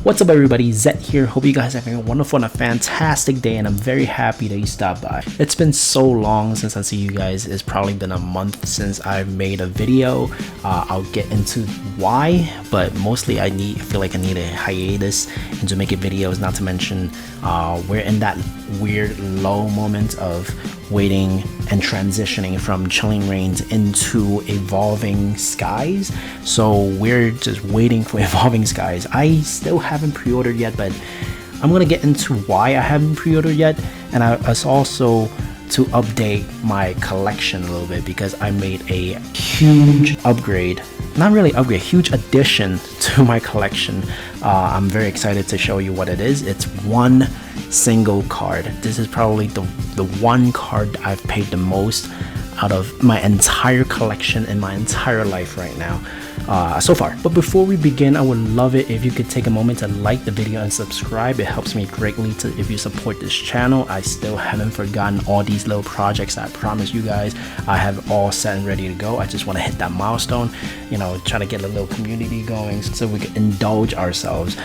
What's up everybody, Zet here. Hope you guys are having a wonderful and a fantastic day, and I'm very happy that you stopped by. It's been so long since I see you guys. It's probably been a month since I've made a video. I'll get into why, but mostly I feel like I need a hiatus into making videos, not to mention we're in that weird low moment of waiting and transitioning from Chilling Reigns into Evolving Skies. So we're just waiting for Evolving Skies. I still haven't pre-ordered yet, but I'm gonna get into why I haven't pre-ordered yet, and it's also to update my collection a little bit because I made a huge upgrade, not really upgrade, huge addition to my collection. I'm very excited to show you what it is. It's one single card. This is probably the one card I've paid the most out of my entire collection in my entire life right now so far. But before we begin, I would love it if you could take a moment to like the video and subscribe. It helps me greatly if you support this channel. I still haven't forgotten all these little projects that I promised you guys. I have all set and ready to go. I just want to hit that milestone, you know, try to get a little community going so we can indulge ourselves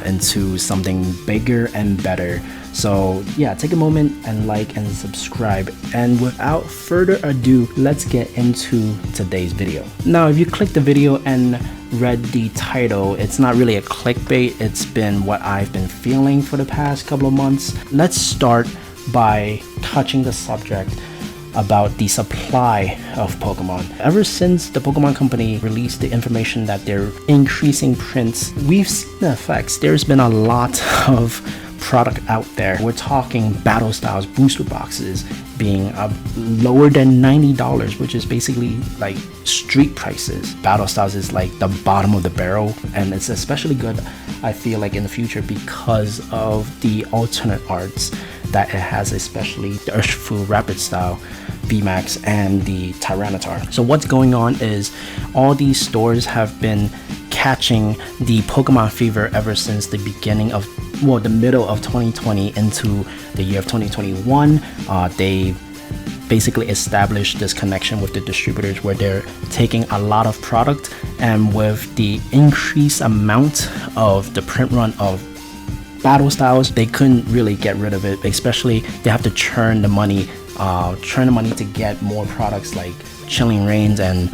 into something bigger and better. So yeah, take a moment and like and subscribe, and without further ado, let's get into today's video. Now if you click the video and read the title, it's not really a clickbait. It's been what I've been feeling for the past couple of months. Let's start by touching the subject about the supply of Pokemon. Ever since the Pokemon company released the information that they're increasing prints, we've seen the effects. There's been a lot of product out there. We're talking Battle Styles booster boxes being lower than $90, which is basically like street prices. Battle Styles is like the bottom of the barrel, and it's especially good, I feel like, in the future because of the alternate arts that it has, especially the Urshifu Rapid Style VMAX and the Tyranitar. So what's going on is all these stores have been catching the Pokemon fever ever since the beginning of, well, the middle of 2020 into the year of 2021. They basically established this connection with the distributors where they're taking a lot of product, and with the increased amount of the print run of Battle Styles, they couldn't really get rid of it. Especially they have to churn the money to get more products like Chilling Reigns and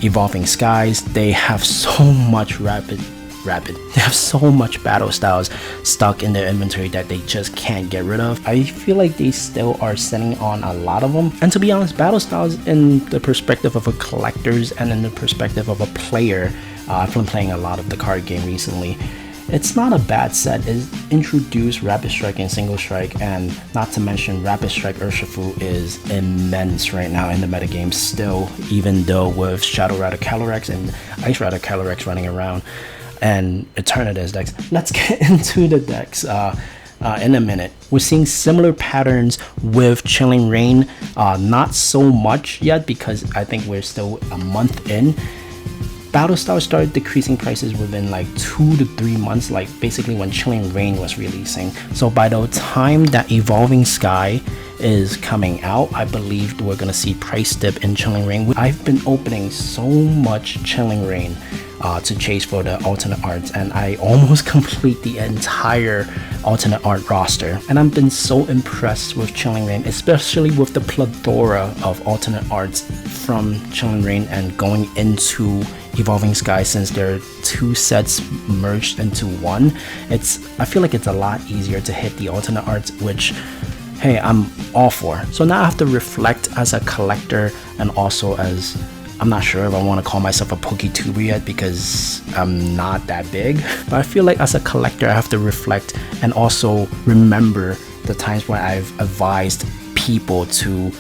Evolving Skies. They have so much they have so much Battle Styles stuck in their inventory that they just can't get rid of. I feel like they still are sitting on a lot of them, and to be honest, Battle Styles, in the perspective of a collector's and in the perspective of a player, I've been playing a lot of the card game recently. It's not a bad set. It introduced Rapid Strike and Single Strike, and not to mention Rapid Strike Urshifu is immense right now in the metagame still, even though with Shadow Rider Calyrex and Ice Rider Calyrex running around and Eternatus decks. Let's get into the decks in a minute. We're seeing similar patterns with Chilling Reign, not so much yet because I think we're still a month in. Battle Styles started decreasing prices within like 2 to 3 months, like basically when Chilling Reign was releasing. So by the time that Evolving Sky is coming out, I believe we're gonna see price dip in Chilling Reign. I've been opening so much Chilling Reign to chase for the alternate arts, and I almost complete the entire alternate art roster, and I've been so impressed with Chilling Reign, especially with the plethora of alternate arts from Chilling Reign and going into Evolving Sky. Since there are 2 sets merged into one, I feel like it's a lot easier to hit the alternate arts, which, hey, I'm all for. So now I have to reflect as a collector, and also as, I'm not sure if I want to call myself a PokeTuber yet because I'm not that big, but I feel like as a collector I have to reflect and also remember the times when I've advised people to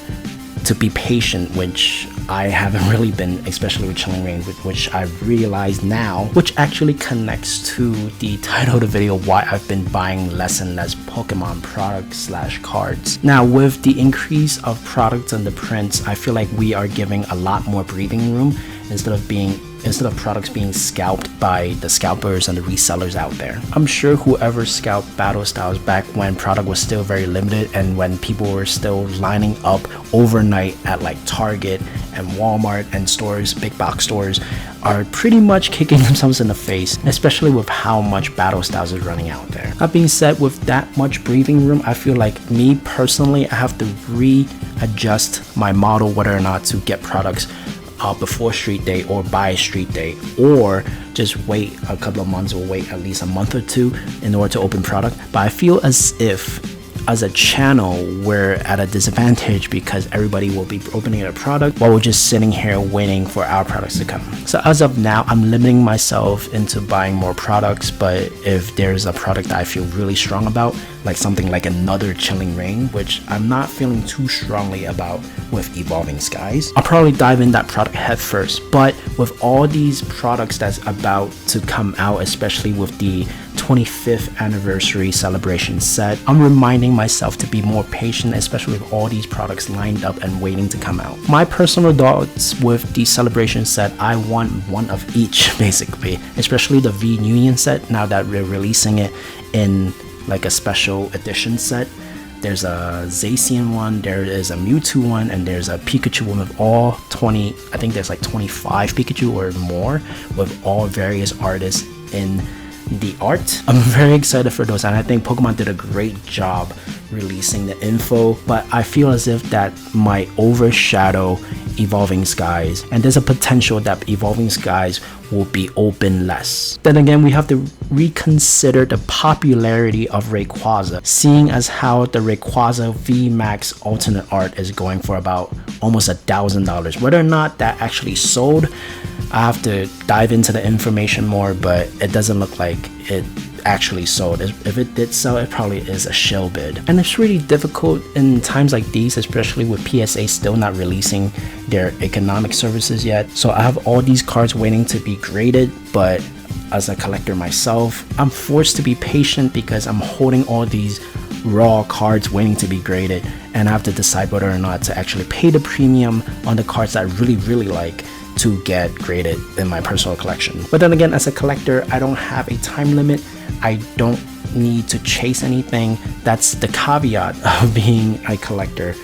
be patient, which I haven't really been, especially with Chilling Reign, which I've realized now, which actually connects to the title of the video, why I've been buying less and less Pokemon products / cards. Now with the increase of products and the prints, I feel like we are giving a lot more breathing room instead of being instead of products being scalped by the scalpers and the resellers out there. I'm sure whoever scalped battle styles back when product was still very limited and when people were still lining up overnight at like Target and Walmart and stores, big box stores, are pretty much kicking themselves in the face, especially with how much battle styles is running out there. That being said, with that much breathing room, I feel like me personally, I have to readjust my model whether or not to get products before street day or by street day, or just wait a couple of months or wait at least a month or two in order to open product. But I feel as if as a channel we're at a disadvantage because everybody will be opening a product while we're just sitting here waiting for our products to come. So as of now, I'm limiting myself into buying more products, but if there's a product that I feel really strong about, like something like another Chilling Reign, which I'm not feeling too strongly about with Evolving Skies, I'll probably dive in that product head first. But with all these products that's about to come out, especially with the 25th anniversary celebration set, I'm reminding myself to be more patient, especially with all these products lined up and waiting to come out. My personal thoughts with the celebration set, I want one of each basically, especially the V Union set. Now that we're releasing it in like a special edition set, there's a Zacian one, there is a Mewtwo one, and there's a Pikachu one with all 20, I think there's like 25 Pikachu or more, with all various artists in the art. I'm very excited for those, and I think Pokemon did a great job releasing the info, but I feel as if that might overshadow Evolving Skies, and there's a potential that Evolving Skies will be open less. Then again, we have to reconsider the popularity of Rayquaza, seeing as how the Rayquaza VMAX alternate art is going for about almost $1,000. Whether or not that actually sold, I have to dive into the information more, but it doesn't look like it actually sold. If it did sell, it probably is a shill bid. And it's really difficult in times like these, especially with PSA still not releasing their economic services yet. So I have all these cards waiting to be graded, but as a collector myself, I'm forced to be patient because I'm holding all these raw cards waiting to be graded, and I have to decide whether or not to actually pay the premium on the cards that I really like to get graded in my personal collection. But then again, as a collector, I don't have a time limit. I don't need to chase anything. That's the caveat of being a collector.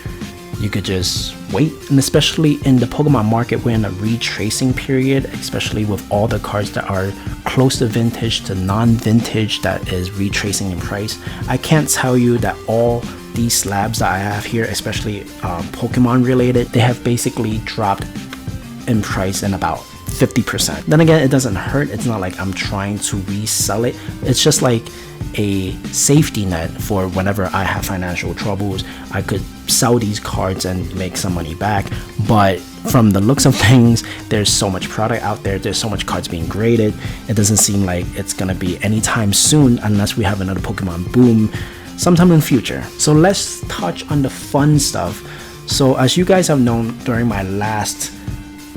You could just wait, and especially in the Pokemon market, we're in a retracing period, especially with all the cards that are close to vintage to non-vintage that is retracing in price. I can't tell you that all these slabs that I have here, especially Pokemon related, they have basically dropped in price in about 50%. Then again, it doesn't hurt. It's not like I'm trying to resell it. It's just like a safety net for whenever I have financial troubles. I could sell these cards and make some money back. But from the looks of things, there's so much product out there, there's so much cards being graded, it doesn't seem like it's gonna be anytime soon unless we have another Pokemon boom sometime in the future. So let's touch on the fun stuff. So as you guys have known, during my last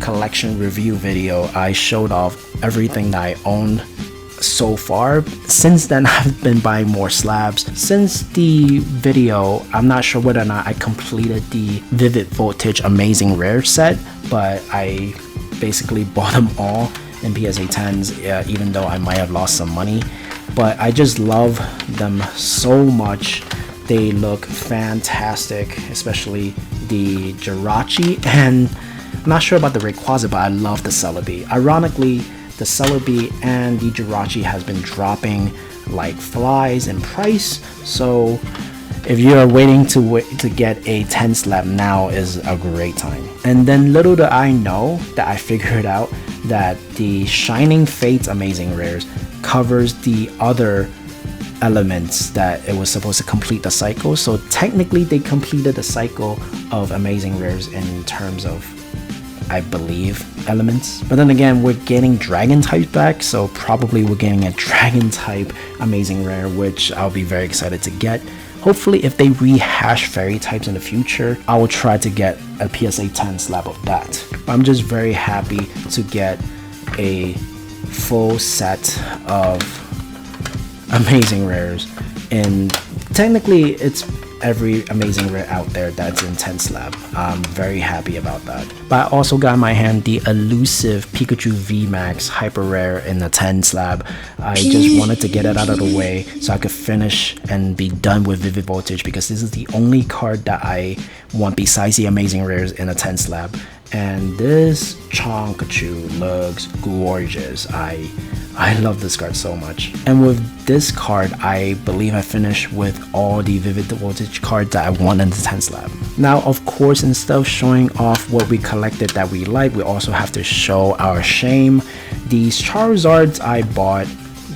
collection review video, I showed off everything that I own so far. Since then, I've been buying more slabs. Since the video, I'm not sure whether or not I completed the Vivid Voltage Amazing Rare set, but I basically bought them all in PSA 10s, even though I might have lost some money. But I just love them so much. They look fantastic, especially the Jirachi, and I'm not sure about the Rayquaza, but I love the Celebi. Ironically, the Celebi and the Jirachi has been dropping like flies in price, so if you're waiting to get a 10 slab, now is a great time. And then little do I know that I figured out that the Shining Fates Amazing Rares covers the other elements that it was supposed to complete the cycle. So technically they completed the cycle of Amazing Rares in terms of, I believe, elements. But then again, we're getting dragon type back, so probably we're getting a dragon type Amazing Rare, which I'll be very excited to get. Hopefully if they rehash fairy types in the future, I will try to get a PSA 10 slab of that. I'm just very happy to get a full set of Amazing Rares, and technically it's every amazing rare out there that's in 10 slab. I'm very happy about that. But I also got in my hand the elusive Pikachu VMAX hyper rare in the 10 slab. I just wanted to get it out of the way so I could finish and be done with Vivid Voltage, because this is the only card that I want besides the amazing rares in a 10 slab. And this Chonkachu looks gorgeous. I love this card so much. And with this card, I believe I finished with all the Vivid Voltage cards that I want in the 10 slab. Now, of course, instead of showing off what we collected that we like, we also have to show our shame. These Charizards I bought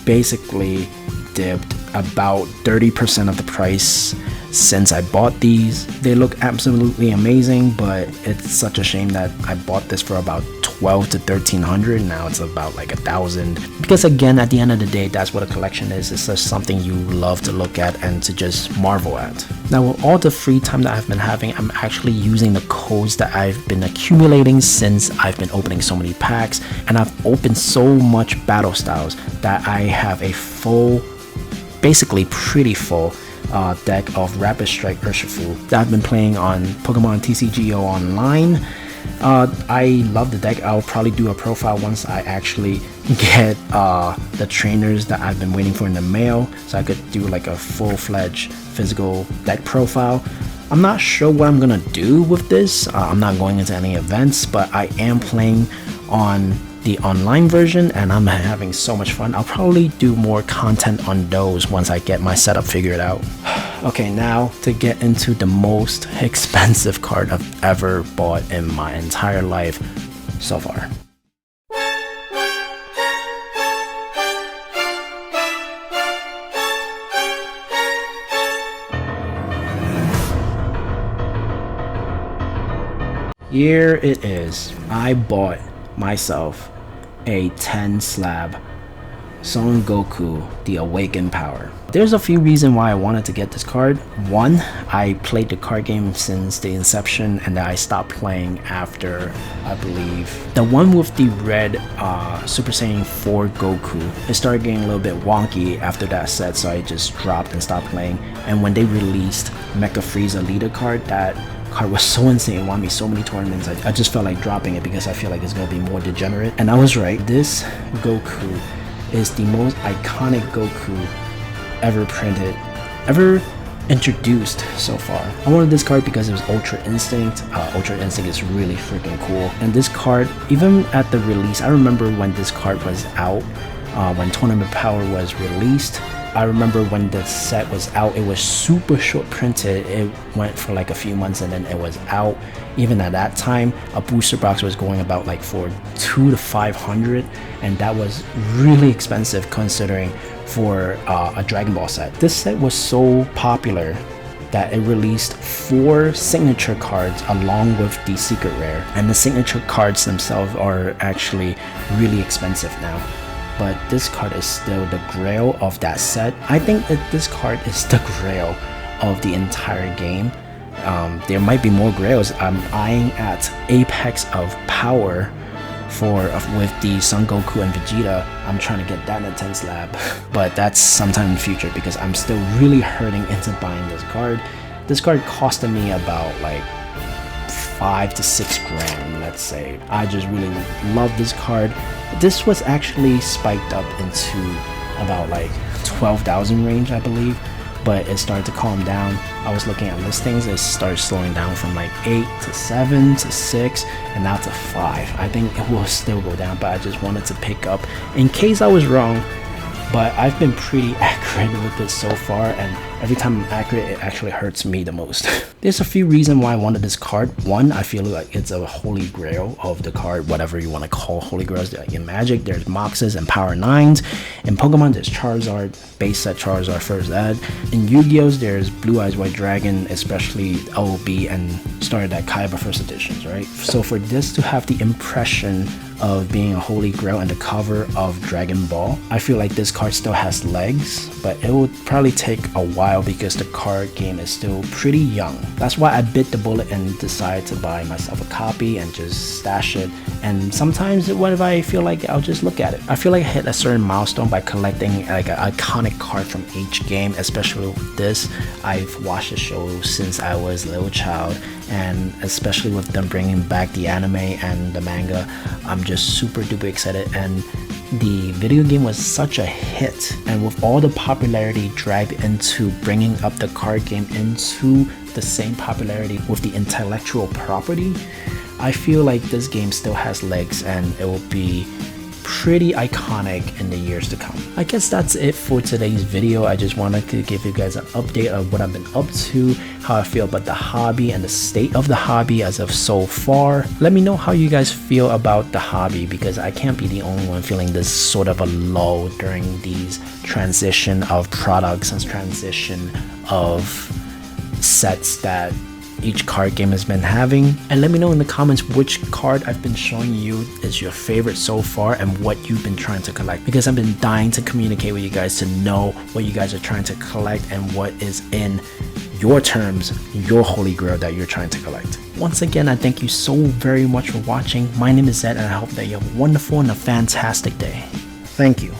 basically dipped about 30% of the price since I bought these. They look absolutely amazing, but it's such a shame that I bought this for about 12 to 1300. Now it's about like 1,000, because again, at the end of the day, that's what a collection is. It's just something you love to look at and to just marvel at. Now, with all the free time that I've been having, I'm actually using the codes that I've been accumulating since I've been opening so many packs, and I've opened so much battle styles that I have a full, basically pretty full deck of Rapid Strike Urshifu that I've been playing on Pokemon TCGO Online. I love the deck. I'll probably do a profile once I actually get the trainers that I've been waiting for in the mail, so I could do like a full-fledged physical deck profile. I'm not sure what I'm gonna do with this. I'm not going into any events, but I am playing on the online version and I'm having so much fun. I'll probably do more content on those once I get my setup figured out. Okay, now to get into the most expensive card I've ever bought in my entire life so far. Here it is. I bought myself a 10 slab Son Goku, the Awakened Power. There's a few reasons why I wanted to get this card. One, I played the card game since the inception, and then I stopped playing after, I believe, the one with the red Super Saiyan 4 Goku. It started getting a little bit wonky after that set, so I just dropped and stopped playing. And when they released Mecha Frieza Leader card, that card was so insane. It won me so many tournaments. I just felt like dropping it because I feel like it's gonna be more degenerate. And I was right. This Goku is the most iconic Goku ever printed, ever introduced so far. I wanted this card because it was Ultra Instinct. Ultra Instinct is really freaking cool. And this card, even at the release, I remember when this card was out, when Tournament Power was released. I remember when the set was out, it was super short printed. It went for like a few months and then it was out. Even at that time, a booster box was going about like for 200 to 500, and that was really expensive considering for a Dragon Ball set. This set was so popular that it released 4 signature cards along with the secret rare, and the signature cards themselves are actually really expensive now. But this card is still the grail of that set. I think that this card is the grail of the entire game. There might be more grails. I'm eyeing at Apex of Power with the Son Goku and Vegeta. I'm trying to get that in a 10 slab, but that's sometime in the future because I'm still really hurting into buying this card. This card costed me about like 5 to 6 grand, let's say. I just really love this card. This was actually spiked up into about like 12,000 range, I believe, but it started to calm down. I was looking at listings, it started slowing down from like 8 to 7 to 6 and now to 5. I think it will still go down, but I just wanted to pick up in case I was wrong. But I've been pretty accurate with this so far, and every time I'm accurate, it actually hurts me the most. There's a few reasons why I wanted this card. One, I feel like it's a holy grail of the card, whatever you want to call holy grails. Like in Magic, there's Moxes and Power 9s. In Pokemon, there's Charizard, base set Charizard first ed. In Yu-Gi-Oh's, there's Blue Eyes White Dragon, especially OB and started at Kaiba first editions, right? So for this to have the impression of being a holy grail and the cover of Dragon Ball, I feel like this card still has legs, but it will probably take a while because the card game is still pretty young. That's why I bit the bullet and decided to buy myself a copy and just stash it And sometimes whenever I feel like, I'll just look at it. I feel like I hit a certain milestone by collecting like an iconic card from each game, especially with this. I've watched the show since I was a little child, and especially with them bringing back the anime and the manga, I'm just super duper excited. And the video game was such a hit, and with all the popularity dragged into bringing up the card game into the same popularity with the intellectual property, I feel like this game still has legs and it will be pretty iconic in the years to come. I guess that's it for today's video. I just wanted to give you guys an update of what I've been up to, how I feel about the hobby and the state of the hobby as of so far. Let me know how you guys feel about the hobby, because I can't be the only one feeling this sort of a lull during these transition of products and transition of sets that each card game has been having. And let me know in the comments which card I've been showing you is your favorite so far and what you've been trying to collect, because I've been dying to communicate with you guys to know what you guys are trying to collect and what is in your terms, your holy grail that you're trying to collect. Once again, I thank you so very much for watching. My name is Zed, and I hope that you have a wonderful and a fantastic day. Thank you.